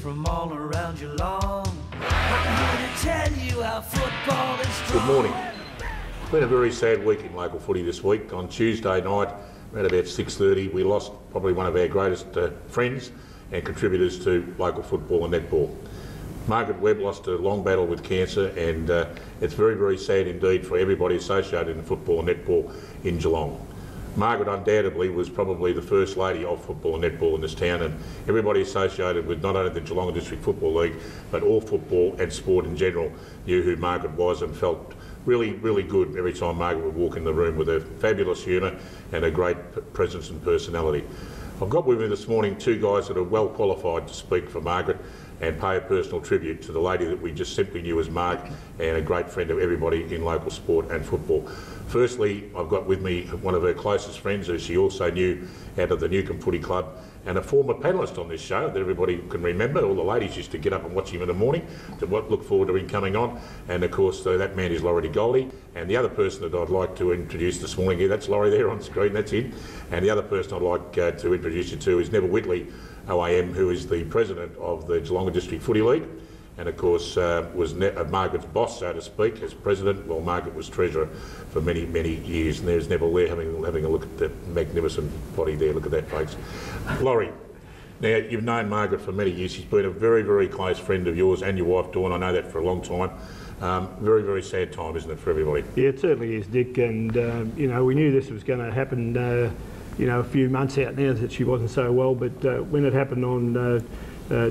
from all around Geelong. I'm here to tell you how football is strong. Good morning. It's been a very sad week in local footy this week. On Tuesday night, around about 6:30, we lost probably one of our greatest friends and contributors to local football and netball. Margaret Webb lost a long battle with cancer, and it's very, very sad indeed for everybody associated in football and netball in Geelong. Margaret undoubtedly was probably the first lady of football and netball in this town, and everybody associated with not only the Geelong District Football League but all football and sport in general knew who Margaret was and felt really, really good every time Margaret would walk in the room with her fabulous humour and a great presence and personality. I've got with me this morning two guys that are well qualified to speak for Margaret and pay a personal tribute to the lady that we just simply knew as Marg and a great friend of everybody in local sport and football. Firstly, I've got with me one of her closest friends who she also knew out of the Newcombe Footy Club and a former panellist on this show that everybody can remember. All the ladies used to get up and watch him in the morning to look forward to him coming on, and of course that man is Laurie Degoldi. And the other person that I'd like to introduce this morning here, that's Laurie there on screen, that's him. And the other person I'd like to introduce you to is Neville Whitley, OAM, who is the president of the Geelong District Footy League, and of course was Margaret's boss, so to speak, as president, while Margaret was treasurer for many, many years. And there's Neville there having a look at the magnificent body there. Look at that, folks. Laurie, now you've known Margaret for many years. She's been a very, very close friend of yours and your wife, Dawn. I know that for a long time. Very, very sad time, isn't it, for everybody? Yeah, it certainly is, Dick. And you know, we knew this was going to happen. You know, a few months out now that she wasn't so well, but when it happened on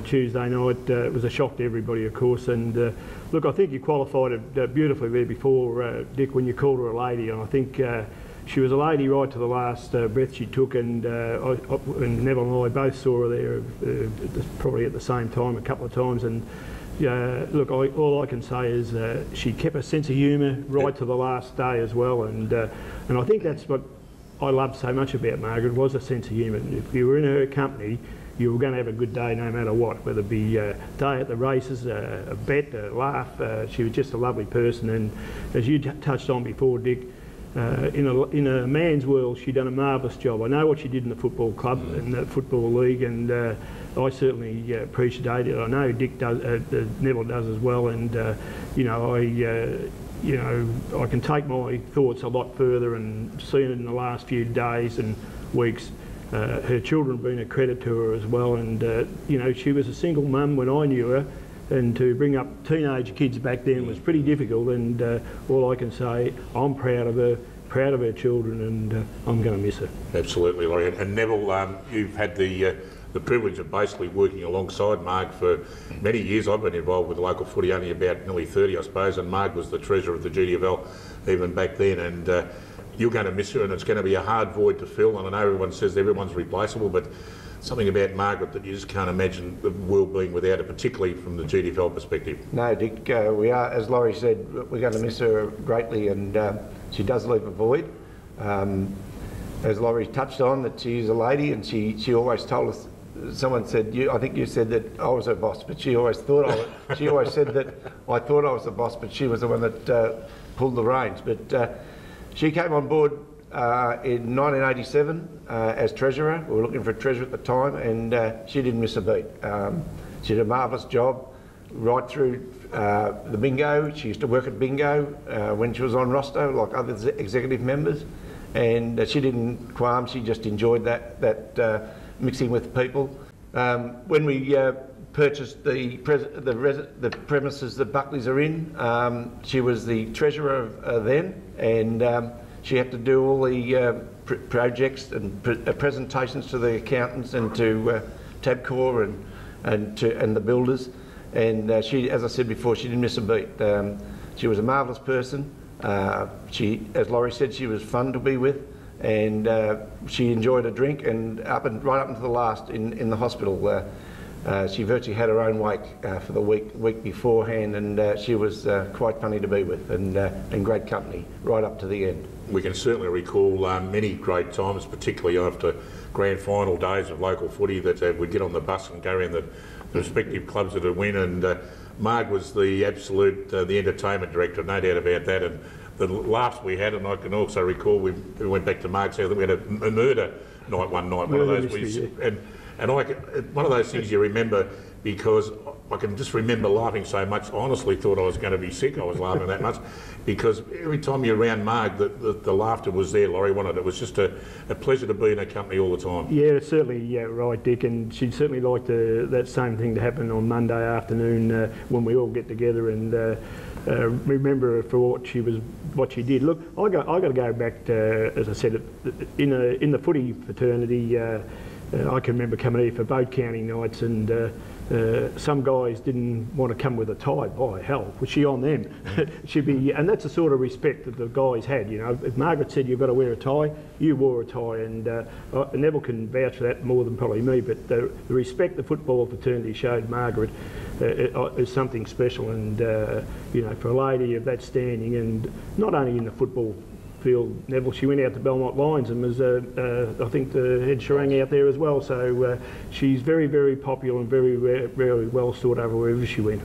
Tuesday night, it was a shock to everybody, of course. And look, I think you qualified it beautifully there before, Dick, when you called her a lady. And I think she was a lady right to the last breath she took. And Neville and I both saw her there probably at the same time a couple of times. And look, all I can say is she kept a sense of humour right to the last day as well. And I think that's what I loved so much about Margaret, was a sense of humour. If you were in her company, you were going to have a good day no matter what, whether it be a day at the races, a bet, a laugh. She was just a lovely person, and as you touched on before, Dick, in a man's world, she'd done a marvellous job. I know what she did in the football club and the football league, and I certainly appreciate it. I know Dick does, Neville does as well, and you know, I can take my thoughts a lot further and seen it in the last few days and weeks. Her children been a credit to her as well, and you know, she was a single mum when I knew her, and to bring up teenage kids back then was pretty difficult. And all I can say, I'm proud of her children, and I'm going to miss her. Absolutely, Laurie. And Neville, you've had the privilege of basically working alongside Marg for many years. I've been involved with local footy only about nearly 30, I suppose, and Marg was the treasurer of the GDFL even back then. And you're going to miss her, and it's going to be a hard void to fill. And I know everyone says everyone's replaceable, but something about Margaret that you just can't imagine the world being without her, particularly from the GDFL perspective. No, Dick, we are, as Laurie said, we're going to miss her greatly, and she does leave a void. As Laurie touched on, that she's a lady, and she always told us. Someone said, I think you said that I was her boss, but she always thought she always said that I thought I was the boss, but she was the one that pulled the reins. But she came on board in 1987 as treasurer. We were looking for a treasurer at the time, and she didn't miss a beat. She did a marvellous job right through the bingo. She used to work at bingo when she was on roster, like other executive members, and she didn't qualm. She just enjoyed that mixing with people. When we purchased the premises that Buckley's are in, she was the treasurer then, and she had to do all the projects and presentations to the accountants and to Tabcorp and the builders. And she, as I said before, she didn't miss a beat. She was a marvellous person. She, as Laurie said, she was fun to be with, and she enjoyed a drink. And right up until the last in the hospital, she virtually had her own wake for the week beforehand, and she was quite funny to be with, and great company right up to the end. We can certainly recall many great times, particularly after grand final days of local footy, that we'd get on the bus and go around the respective clubs that would win. And Marg was the absolute the entertainment director, no doubt about that. And the laughs we had, and I can also recall we went back to Marg's house, we had a murder night one night, one of those. And one of those things you remember because I can just remember laughing so much. I honestly thought I was going to be sick. I was laughing that much because every time you're around Marg, the laughter was there, Laurie, wasn't it? It was just a pleasure to be in her company all the time. Yeah, certainly, right, Dick, and she'd certainly like that same thing to happen on Monday afternoon when we all get together and remember her for what she did. Look, I got to go back to, as I said, in the footy fraternity. I can remember coming here for boat counting nights, and some guys didn't want to come with a tie. By hell, was she on them? She'd be, and that's the sort of respect that the guys had. You know, if Margaret said you've got to wear a tie, you wore a tie, and Neville can vouch for that more than probably me. But the respect the football fraternity showed Margaret is something special, and you know, for a lady of that standing, and not only in the football field, Neville, she went out to Belmont Lions and was, I think, the head sherang out there as well. So she's very, very popular and very, very well sought over wherever she went.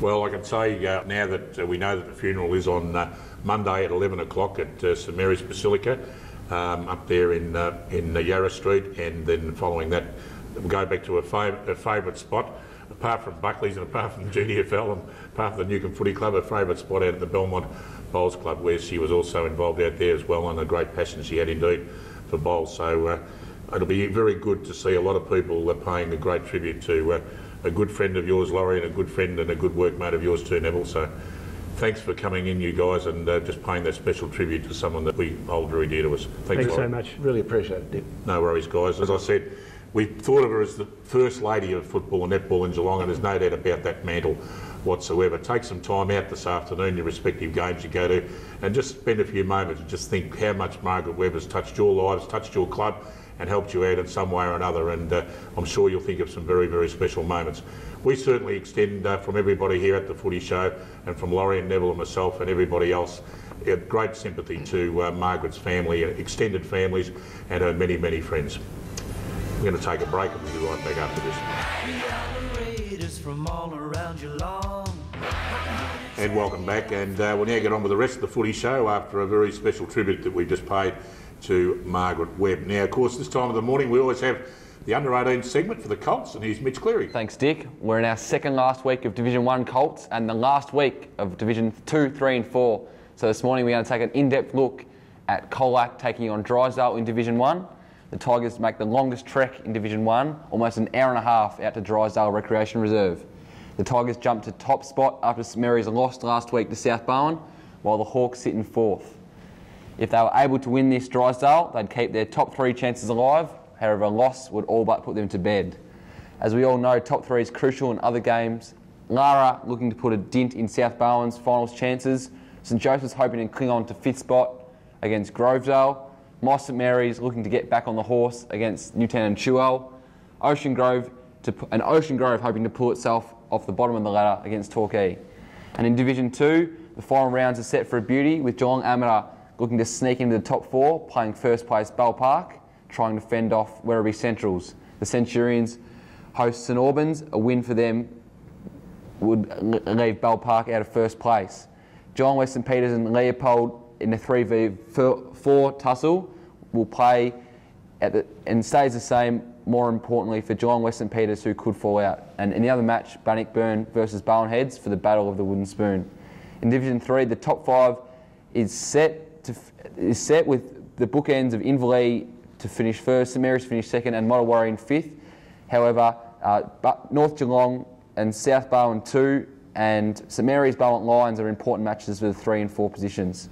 Well, I can say now that we know that the funeral is on Monday at 11 o'clock at St Mary's Basilica up there in Yarra Street, and then following that we'll go back to a favourite spot. Apart from Buckley's and apart from GDFL and apart from the Newcombe Footy Club, a favourite spot out at the Belmont Bowls Club, where she was also involved out there as well, and a great passion she had indeed for bowls. So it'll be very good to see a lot of people paying a great tribute to a good friend of yours, Laurie, and a good friend and a good workmate of yours too, Neville. So thanks for coming in, you guys, and just paying that special tribute to someone that we hold very dear to us. Thanks so much. Really appreciate it, Dick. No worries, guys. As I said, we thought of her as the first lady of football and netball in Geelong, and there's no doubt about that mantle whatsoever. Take some time out this afternoon, your respective games you go to, and just spend a few moments and just think how much Margaret Webb has touched your lives, touched your club, and helped you out in some way or another. And I'm sure you'll think of some very, very special moments. We certainly extend from everybody here at the Footy Show, and from Laurie and Neville and myself and everybody else, great sympathy to Margaret's family, extended families, and her many, many friends. We're going to take a break and we'll be right back after this. From all around Geelong. And welcome back, and we'll now get on with the rest of the Footy Show after a very special tribute that we just paid to Margaret Webb. Now, of course, this time of the morning we always have the under-18 segment for the Colts, and here's Mitch Cleary. Thanks, Dick. We're in our second last week of Division 1 Colts and the last week of Division 2, 3 and 4. So this morning we're going to take an in-depth look at Colac taking on Drysdale in Division 1. The Tigers make the longest trek in Division 1, almost an hour and a half out to Drysdale Recreation Reserve. The Tigers jumped to top spot after St Mary's lost last week to South Bowen, while the Hawks sit in fourth. If they were able to win this Drysdale, they'd keep their top 3 chances alive. However, a loss would all but put them to bed. As we all know, top 3 is crucial in other games. Lara looking to put a dint in South Bowen's finals chances. St Joseph's hoping to cling on to 5th spot against Grovedale. Moss St Mary's looking to get back on the horse against Newtown and Chewell. Ocean Grove hoping to pull itself off the bottom of the ladder against Torquay. And in Division 2, the final rounds are set for a beauty, with Geelong Amateur looking to sneak into the top 4, playing first place Bell Park, trying to fend off Werribee Centrals. The Centurions host St Albans. A win for them would leave Bell Park out of first place. Geelong West St Peters and Leopold in the 3v4 tussle will play and stays the same, more importantly for Geelong West St Peters, who could fall out. And in the other match, Bannockburn versus Barwon Heads for the Battle of the Wooden Spoon. In Division 3, the top 5 is set with the bookends of Inverleigh to finish first, St Mary's finish second, and Mottawarra in 5th. However, North Geelong and South Bowen 2 and St Mary's Belmont Lions are important matches for the 3 and 4 positions.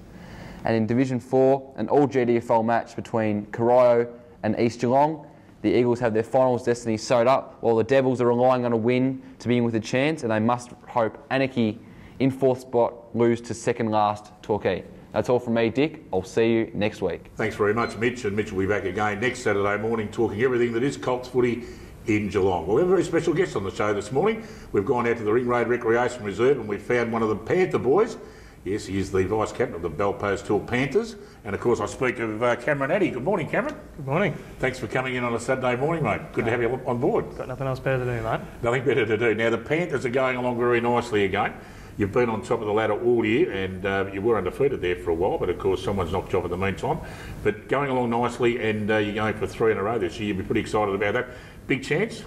And in Division 4, an all GDFL match between Corio and East Geelong. The Eagles have their finals destiny sewed up, while the Devils are relying on a win to be in with a chance, and they must hope Anarchy in 4th spot lose to second last Torquay. That's all from me, Dick. I'll see you next week. Thanks very much, Mitch, and Mitch will be back again next Saturday morning talking everything that is Colts footy in Geelong. Well, we have a very special guest on the show this morning. We've gone out to the Ring Road Recreation Reserve and we've found one of the Panther boys. Yes, he is the vice captain of the Belpost Hill Panthers. And of course, I speak of Cameron Addie. Good morning, Cameron. Good morning. Thanks for coming in on a Saturday morning, mate. Good to have you on board. Got nothing else better to do, mate. Nothing better to do. Now, the Panthers are going along very nicely again. You've been on top of the ladder all year and you were undefeated there for a while, but of course, someone's knocked you off in the meantime. But going along nicely and you're going for 3 in a row this year. You'll be pretty excited about that. Big chance?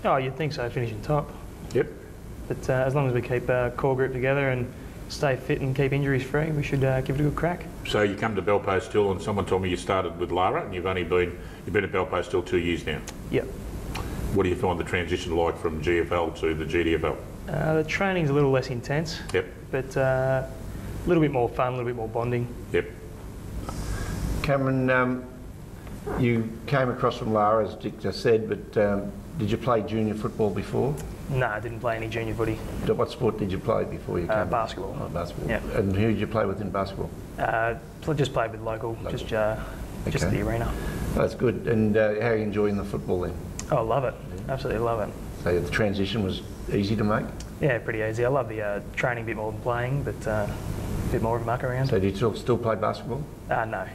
Oh, you'd think so, finishing top. Yep. But as long as we keep our core group together and stay fit and keep injuries free, we should give it a good crack. So you come to Belpost Hill, and someone told me you started with Lara, and you've been at Belpost Hill 2 years now. Yep. What do you find the transition like from GFL to the GDFL? The training's a little less intense. Yep. But a little bit more fun, a little bit more bonding. Yep. Cameron, you came across from Lara, as Dick just said, but did you play junior football before? No, I didn't play any junior footy. What sport did you play before you came? Basketball. Oh, basketball. Yeah. And who did you play with in basketball? Just played with local. Just the arena. Oh, that's good. And how are you enjoying the football then? Oh, love it. Absolutely love it. So the transition was easy to make? Yeah, pretty easy. I love the training a bit more than playing, but a bit more of a muck around. So do you still play basketball? No.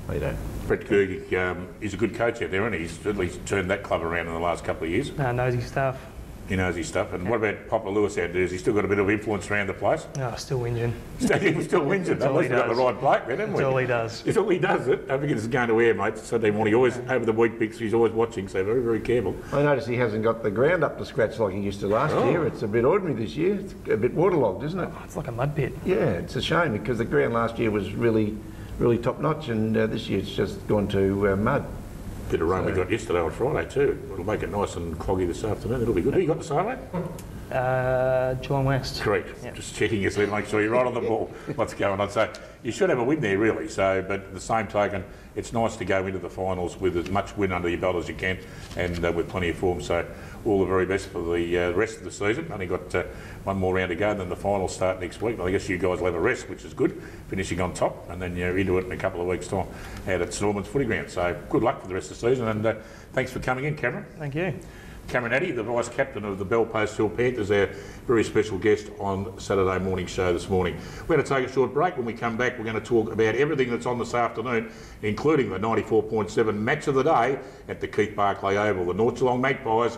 Oh, you don't? Brett Gerg, he's a good coach out there, and he's certainly turned that club around in the last couple of years. Nosy stuff. He knows his stuff. And what about Papa Lewis out there? Has he still got a bit of influence around the place? Oh, still whinging. He's still whinging. At least we've got the right bloke then, haven't we? That's all he does. It's all he does, it. Don't forget it's going to air, mate. Sunday morning. He always, over the week, because he's always watching, so very, very careful. I notice he hasn't got the ground up to scratch like he used to last year. It's a bit ordinary this year. It's a bit waterlogged, isn't it? Oh, it's like a mud pit. Yeah, it's a shame because the ground last year was really top notch, and this year it's just gone to mud. Bit of rain we got yesterday on Friday too. It'll make it nice and cloggy this afternoon. It'll be good. Who you got the Saturday? Geelong West. Correct. Yep. Just checking you, so make sure you're right on the ball. What's going on? So you should have a win there, really. So, but at the same token, it's nice to go into the finals with as much win under your belt as you can, and with plenty of form. So all the very best for the rest of the season. Only got one more round to go, and then the finals start next week. I guess you guys will have a rest, which is good, finishing on top, and then you're into it in a couple of weeks' time out at St Albans Footy Ground. So good luck for the rest of the season, and thanks for coming in, Cameron. Thank you. Cameron Addie, the Vice Captain of the Belpost Hill Panthers, our very special guest on Saturday morning show this morning. We're going to take a short break. When we come back, we're going to talk about everything that's on this afternoon, including the 94.7 match of the day at the Keith Barclay Oval. The North Geelong Magpies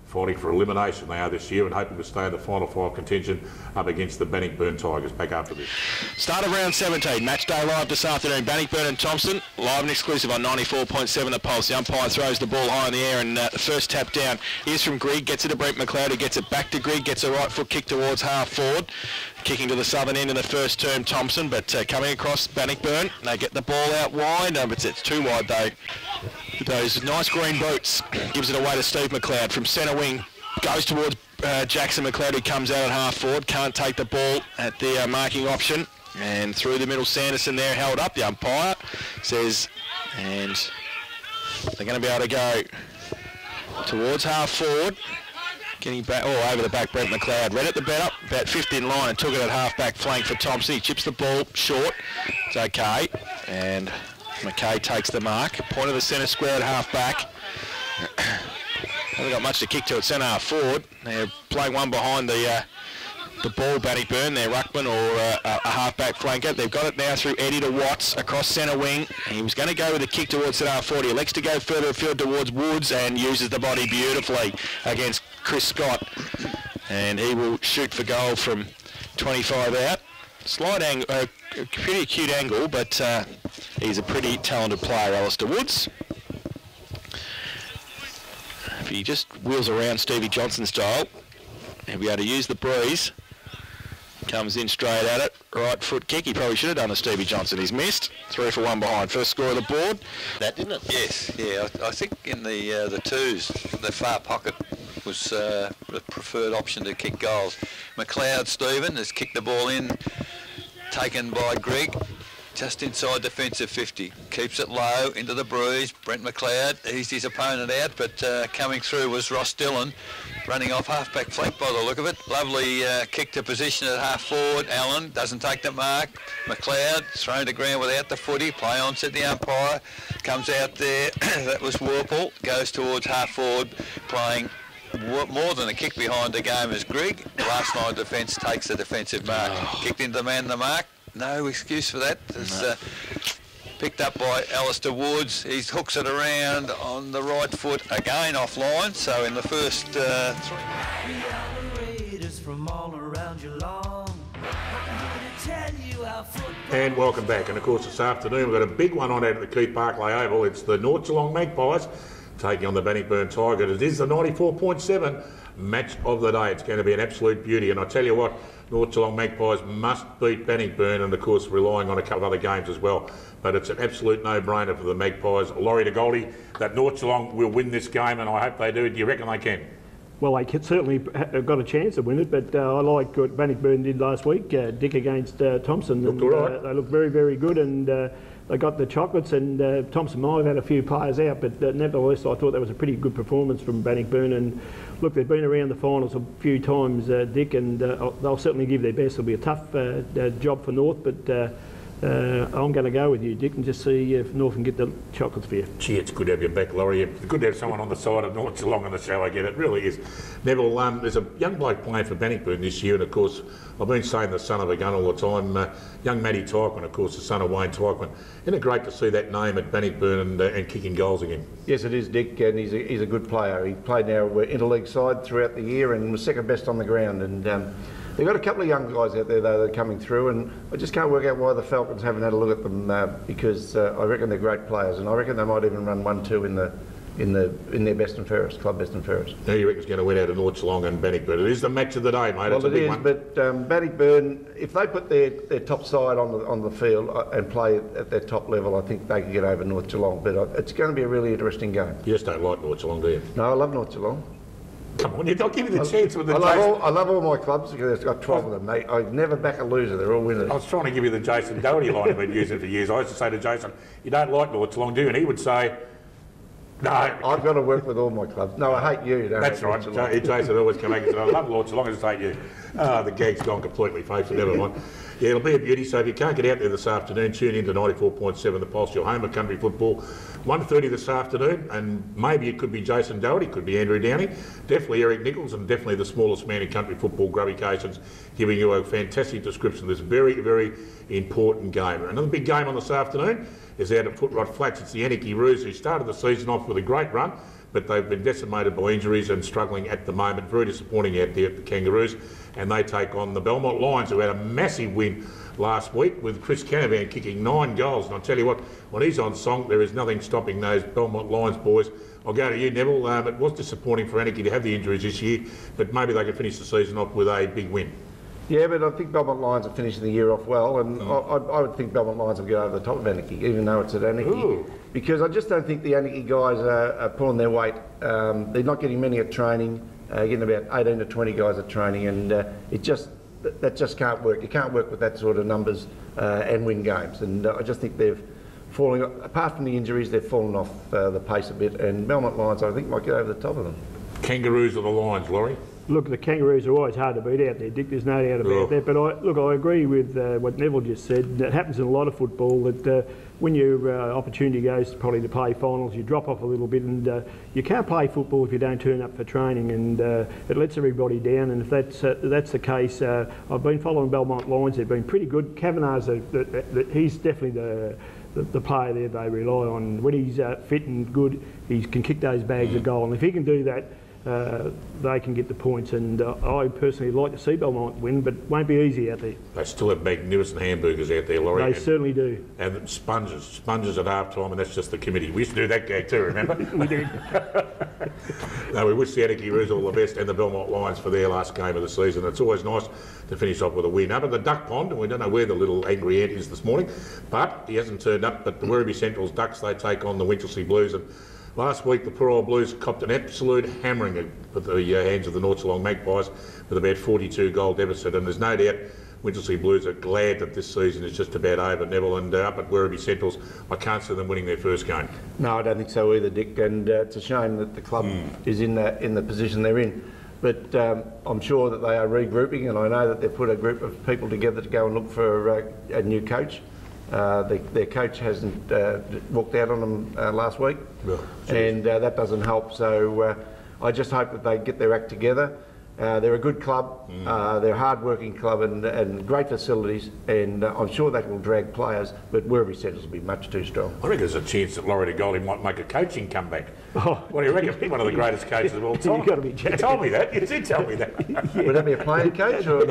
fighting for elimination they are this year and hoping to stay in the final five contention up against the Bannockburn Tigers. Back after this. Start of round 17, match day live this afternoon. Bannockburn and Thompson, live and exclusive on 94.7 The Pulse. The umpire throws the ball high in the air, and the first tap down is from Grigg, gets it to Brent McLeod, who gets it back to Grigg, gets a right foot kick towards half forward. Kicking to the southern end in the first term, Thompson, but coming across Bannockburn, they get the ball out wide. But it's too wide though. Those nice green boots. Gives it away to Steve McLeod from centre wing. Goes towards Jackson McLeod, who comes out at half forward. Can't take the ball at the marking option. And through the middle, Sanderson there held up. The umpire says, and they're going to be able to go towards half forward. Getting back, over the back, Brent McLeod. Read it the bet up, about 50 in line, and took it at half-back flank for Thompson. He chips the ball short. It's okay. And McKay takes the mark. Point of the centre square at half-back. Haven't got much to kick to at centre half forward. They're playing one behind the ball, Bannockburn, their ruckman or a half-back flanker. They've got it now through Eddie to Watts across centre wing. He was going to go with a kick towards centre half forward. He elects to go further afield towards Woods and uses the body beautifully against Chris Scott. And he will shoot for goal from 25 out. Slight angle, pretty acute angle, but he's a pretty talented player, Alistair Woods. If he just wheels around Stevie Johnson style, he'll be able to use the breeze. Comes in straight at it, right foot kick. He probably should have done a Stevie Johnson. He's missed. 3 for 1 behind. First score of the board. That, didn't it? Yes, yeah. I think in the twos, the far pocket was the preferred option to kick goals. McLeod Stephen has kicked the ball in, taken by Grigg, just inside defensive 50. Keeps it low into the breeze. Brent McLeod eased his opponent out, but coming through was Ross Dillon, running off half-back flank by the look of it. Lovely kick to position at half forward. Allen doesn't take the mark. McLeod thrown to ground without the footy. Play on, said the umpire. Comes out there. That was Warple. Goes towards half forward, playing more than a kick behind the game as Grigg. Last line defence takes the defensive mark. Kicked into the man the mark. No excuse for that. It's picked up by Alistair Woods. He hooks it around on the right foot again offline. So in the first three. And welcome back. And of course this afternoon we've got a big one on out at the Keith Barclay Oval. It's the North Geelong Magpies taking on the Bannockburn Tigers. It is the 94.7 match of the day. It's going to be an absolute beauty, and I tell you what, North Geelong Magpies must beat Bannockburn, and of course relying on a couple of other games as well. But it's an absolute no-brainer for the Magpies. Laurie Degoldi, that North Geelong will win this game, and I hope they do. Do you reckon they can? Well, they certainly got a chance to win it, but I like what Bannockburn did last week, Dick against Thompson. Looked all right. They looked very, very good, and they got the chocolates, and Thompson might have had a few players out, but nevertheless I thought that was a pretty good performance from Bannockburn. And look, they've been around the finals a few times, Dick, and they'll certainly give their best. It'll be a tough job for North, but I'm going to go with you, Dick, and just see if North can get the chocolates for you. Gee, it's good to have you back, Laurie. It's good to have someone on the side of North Geelong on the show, I get it. It really is. Neville, there's a young bloke playing for Bannockburn this year, and of course, I've been saying the son of a gun all the time. Young Matty Tyquin, of course, the son of Wayne Tyquin. Isn't it great to see that name at Bannockburn and kicking goals again? Yes, it is, Dick, and he's a good player. He played in our interleague side throughout the year and was second best on the ground. And they've got a couple of young guys out there, though, that are coming through, and I just can't work out why the Falcons haven't had a look at them because I reckon they're great players, and I reckon they might even run 1-2 in their best and fairest, club best and fairest. Now you reckon it's going to win out of North Geelong and Bannockburn? It is the match of the day, mate. Well, it's a big is, one. But Bannockburn, if they put their top side on the field and play at their top level, I think they can get over North Geelong. But it's going to be a really interesting game. You just don't like North Geelong, do you? No, I love North Geelong. Come on, I'll give you the chance with the I love all my clubs because I've got 12 of them. I never back a loser. They're all winners. I was trying to give you the Jason Doherty line I've been using for years. I used to say to Jason, you don't like North Geelong, do you? And he would say, no. I've got to work with all my clubs. No, I hate you. That's right. Jason always come back and say, I love North Geelong, I just hate you. The gag's gone completely, folks, but never mind. Yeah, it'll be a beauty. So if you can't get out there this afternoon, tune in to 94.7 The Pulse, your home of country football. 1:30 this afternoon, and maybe it could be Jason Doherty, could be Andrew Downey, definitely Eric Nichols, and definitely the smallest man in country football, Grubby Cations, giving you a fantastic description of this very, very important game. Another big game on this afternoon is out at Footrot Flats. It's the Anarchy Roos, who started the season off with a great run, but they've been decimated by injuries and struggling at the moment. Very disappointing out there at the Kangaroos, and they take on the Belmont Lions, who had a massive win last week with Chris Canavan kicking 9 goals. And I'll tell you what, when he's on song, there is nothing stopping those Belmont Lions boys. I'll go to you, Neville. It was disappointing for Anarchy to have the injuries this year, but maybe they could finish the season off with a big win. Yeah, but I think Belmont Lions are finishing the year off well, and I would think Belmont Lions will go over the top of Anarchy, even though it's at Anarchy. Ooh. Because I just don't think the Anarchy guys are pulling their weight. They're not getting many at training, getting about 18 to 20 guys at training, and that just can't work. You can't work with that sort of numbers and win games. And I just think they've fallen, apart from the injuries, they've fallen off the pace a bit. And Belmont Lions, I think, might get over the top of them. Kangaroos or the Lions, Laurie? Look, the Kangaroos are always hard to beat out there, Dick. There's no doubt about that. But I agree with what Neville just said. That happens in a lot of football. That when your opportunity goes probably to play finals, you drop off a little bit, and you can't play football if you don't turn up for training, and it lets everybody down. And if that's the case, I've been following Belmont Lions. They've been pretty good. Kavanagh's he's definitely the player there they rely on. When he's fit and good, he can kick those bags of goal, and if he can do that, they can get the points, and I personally like to see Belmont win, but it won't be easy out there. They still have magnificent hamburgers out there, Laurie. They certainly do. And sponges at half time, and that's just the committee. We used to do that gag too, remember? We did. No, we wish the Anarchy Roos all the best and the Belmont Lions for their last game of the season. It's always nice to finish off with a win. Up at the Duck Pond, and we don't know where the little angry ant is this morning, but he hasn't turned up. But the Werribee Central's Ducks, they take on the Winchelsea Blues, and last week the poor old Blues copped an absolute hammering at the hands of the North Geelong Magpies with about 42 goal deficit, and there's no doubt Winchelsea Blues are glad that this season is just about over, Neville, and up at Werribee Centrals, I can't see them winning their first game. No, I don't think so either, Dick, and it's a shame that the club is in the position they're in. But I'm sure that they are regrouping, and I know that they've put a group of people together to go and look for a new coach. Their coach hasn't walked out on them last week, and that doesn't help. So I just hope that they get their act together. They're a good club, they're a hard-working club and great facilities, and I'm sure that will drag players, but Werribee Central will be much too strong. I reckon there's a chance that Laurie Degoldi might make a coaching comeback. Oh. What do you reckon? One of the greatest coaches of all time. You've got to be joking. You told me that. You did tell me that. Would that be a playing coach? Or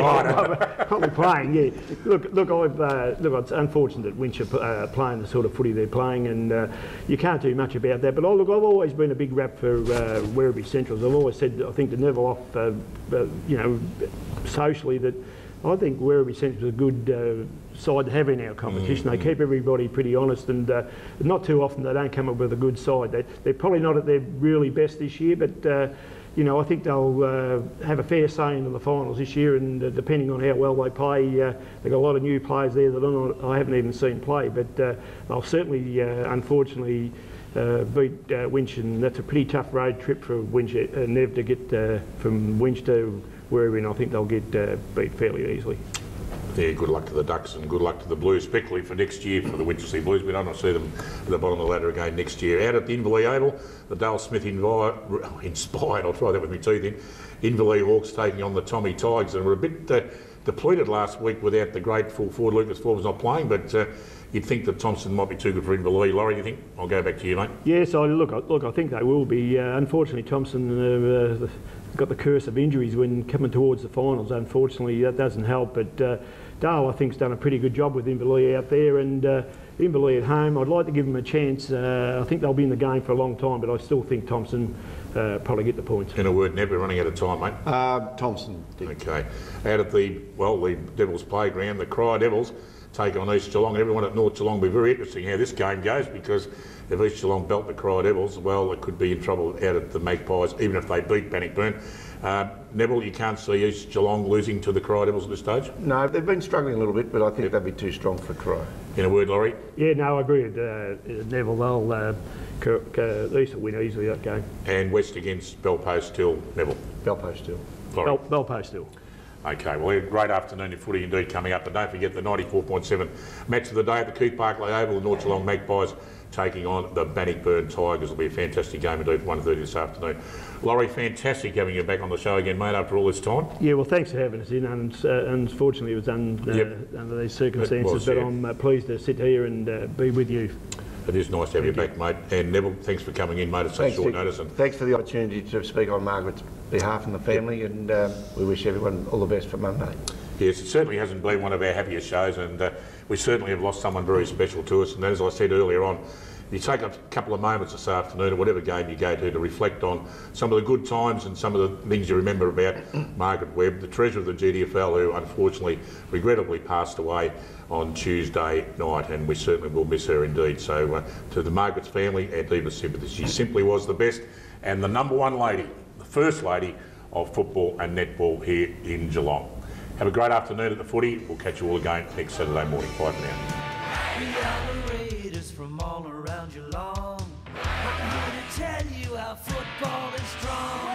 Probably playing, yeah. Look, it's unfortunate that Winch are playing the sort of footy they're playing, and you can't do much about that. But I've always been a big rap for Werribee Centrals. I've always said, I think, to Neville off, socially, that I think Werribee Central is a good side to have in our competition. They keep everybody pretty honest, and not too often they don't come up with a good side. They're probably not at their really best this year, but I think they'll have a fair say into the finals this year, and depending on how well they play, they've got a lot of new players there that I haven't even seen play, but they'll certainly, unfortunately, beat Winch, and that's a pretty tough road trip for Winch, Nev, to get from Winch to Werribee, and I think they'll get beat fairly easily. Yeah, good luck to the Ducks and good luck to the Blues, especially for next year for the Winchelsea Blues. We don't want to see them at the bottom of the ladder again next year. Out at the Inverleigh Oval, the Dale Smith inspired, I'll try that with my teeth in, Inverleigh Hawks taking on the Tommy Tigers, and were a bit depleted last week without the great full forward Lucas Forbes not playing, but you'd think that Thompson might be too good for Inverleigh. Laurie, you think? I'll go back to you, mate. Yes, look, I think they will be. Unfortunately, Thompson got the curse of injuries when coming towards the finals. Unfortunately, that doesn't help. But Dale, I think, has done a pretty good job with Inverleigh out there, and Inverleigh at home, I'd like to give them a chance. I think they'll be in the game for a long time, but I still think Thompson probably get the points. In a word, Neb, we're running out of time, mate. Thompson. Okay. Out at the Devils playground, the Cry Devils take on East Geelong, and everyone at North Geelong will be very interesting how this game goes, because if East Geelong belt the Cry Devils, well, it could be in trouble out at the Magpies, even if they beat Bannockburn. Neville, you can't see East Geelong losing to the Cry Devils at this stage? No, they've been struggling a little bit, but I think they'll be too strong for Cry. In a word, Laurie? Yeah, no, I agree with Neville. They'll East will win easily that game. And West against Belpost Hill, Neville? Belpost Hill. Belpost Hill. Okay, well, a great afternoon in footy indeed coming up, but don't forget the 94.7 match of the day at the Keith Parkley Oval, the North Geelong Magpies taking on the Bannockburn Tigers. It'll be a fantastic game indeed, 1:30 this afternoon. Laurie, fantastic having you back on the show again, mate, after all this time. Yeah, well, thanks for having us in, and unfortunately it was under these circumstances, but I'm pleased to sit here and be with you. It is nice to have you back, mate. And Neville, thanks for coming in, mate, at such short notice. And thanks for the opportunity to speak on Margaret's behalf and the family, and we wish everyone all the best for Monday. Yes, it certainly hasn't been one of our happiest shows, and we certainly have lost someone very special to us. And as I said earlier on, you take a couple of moments this afternoon, or whatever game you go to reflect on some of the good times and some of the things you remember about Margaret Webb, the treasurer of the GDFL, who unfortunately, regrettably passed away on Tuesday night, and we certainly will miss her indeed. So to the Margaret's family, our deepest sympathy. She simply was the best and the #1 lady, the first lady of football and netball here in Geelong. Have a great afternoon at the footy. We'll catch you all again next Saturday morning. Bye for now. We are the Raiders from all around Geelong. I'm here to tell you our football is strong.